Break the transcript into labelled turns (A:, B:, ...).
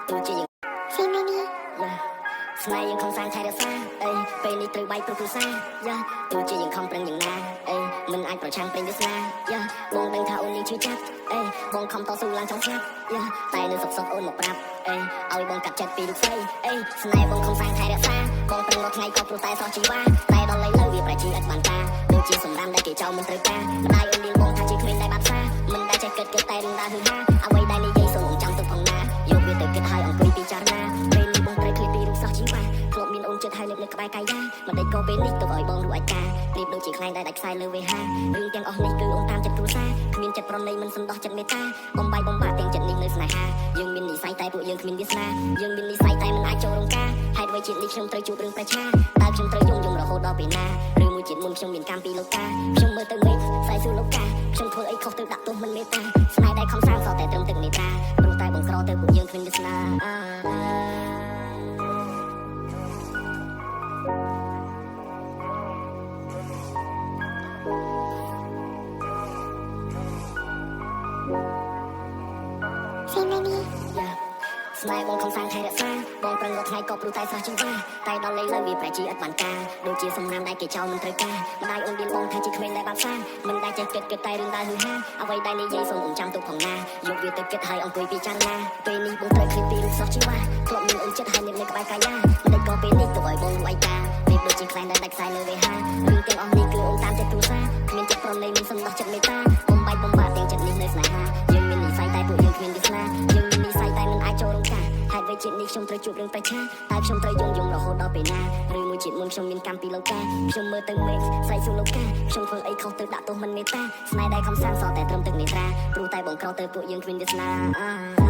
A: ទូជាស្នេហ៍យើងខំសាងថែរក្សាពេលនេះត្រូវបែកព្រោះគ្រួសារទូជាយើងខំប្រឹងយ៉ាងណាមិនអាចប្រឆាំងព្រេងវាសនាបងដឹងថាអូននេះឈឺចាប់បងខំតស៊ូឡើងចង់ស្លាប់តែនៅសុខអូនមកប្រាប់ឲ្យបងកាត់ចិត្តពីរូបស្រីស្នេហ៍បងខំសាងថែរក្សាបងប្រឹងរាល់ថ្ងៃក៏ព្រោះតែសោះជីវ៉ាតែដល់ឥឡូវវាប្រជិះឥតបានការដូចជាសម្រាមដែលគេចោលមិនត្រូវការម្ដាយអូនលៀងបងថាជាក្មេងដែលបាត់សាមិនដែលចេះគិតតែរឿងដើរហឺហាអ្វីដែលនិយាយសូមចាំទុកផងណាយកវាទៅគិតឲ្យអង្គុយពិចារណាពេលនេះបងត្រូវឃ្លាតពីរូបសោះជីវ៉ាធ្លាប់មានអូនចិត្តឲ្យនៅក្បែរកាយយ៉ាមិនដេចក៏ពេលនេះទុកឲ្យបងរួចអាចការប្រៀបដូចជាខ្លែងដែលដាច់ខ្សែលើវេហារឿងទាំងអស់នេះគឺអូនតាមចិត្តគ្រួសារគ្មានចិត្តប្រណីមិនសន្តោសចិត្តមេត្តាបំបាយបំបាក់ទាំងចិត្តនេះនៅស្នេហាយើងមាននិស័យតែពួកយើងគ្មានវាសនាយើងមាននិស័យតែមិនអាចចូលរងការហេតុអ្វីជាតិនេះខ្ញុំត្រូវជួបរឿងប្រឆាតើខ្ញុំត្រូវយំរហូតដល់ពេលណាឬមួយជាតិមុនខ្ញុំមានកម្មពីលោកតាខ្ញុំមើលទៅមេឃផ្សាយសួរលោកតាខ្ញុំធ្វើអីខុសទៅដាក់ទោសមិនមេត្តាស្នេហ៍ដែលខំសាងសតែត្រឹមទឹកមេត្តាព្រោះតែបងក្រទៅពួកយើងគ្មានវាសនាស្នេហ៍បងខំសាងថែរក្សាបងប្រឹងរាល់ថ្ងៃក៏ព្រោះតែសោះជីវ៉ាតែដល់ឥឡូវវាប្រែជាឥតបានការដូចជាសំណាមដែលគេចោលមិនត្រូវការម្ដាយអូនលៀងបងថាជាក្មេងដែលបាត់សាមិនដែលចេះគិតតែរឿងដើរហឺហាអ្វីដែលនិយាយសូមអូនចាំទុកផងណាយកវាទៅគិតឲ្យអង្គុយពិចារណាពេលនេះបងត្រូវឃ្លាតពីរូបសោះជីវ៉ាធ្លាប់មានអូនចិត្តឲ្យនៅក្បែរកាយយ៉ាមិនដេចក៏ពេលនេះទុកឲ្យបងរួចអាចការពេលដូចជាខ្លែងដែលដាច់ខ្សែលើវេហារឿងទាំងអស់នេះគឺអូនតាមចិត្តគ្រួសារគ្មានចិត្តប្រណីមិនសន្តោសចិត្តមេត្តាបំបាយបំបាក់ទាំងចិត្តនេះនៅស្នេហាយើងមាននិស័យតែពួកយើងគ្មានវាសនាយើងមាននិស័យតែមិនអាចចូលរងការហេតុអ្វីជាតិនេះខ្ញុំត្រូវជួបរឿងប្រឆាតែខ្ញុំត្រូវយំរហូតដល់ពេលណាឬមួយជាតិមុនខ្ញុំមានកម្មពីលោកតាខ្ញុំមើលទៅមេឃផ្សាយសួរលោកតាខ្ញុំធ្វើអីខុសទៅដាក់ទោសមិនមេត្តាស្នេហ៍ដែលខំសាងសតែត្រឹមទឹកមេត្រាព្រោះតែបងក្រទៅពួកយើងគ្មានវាសនា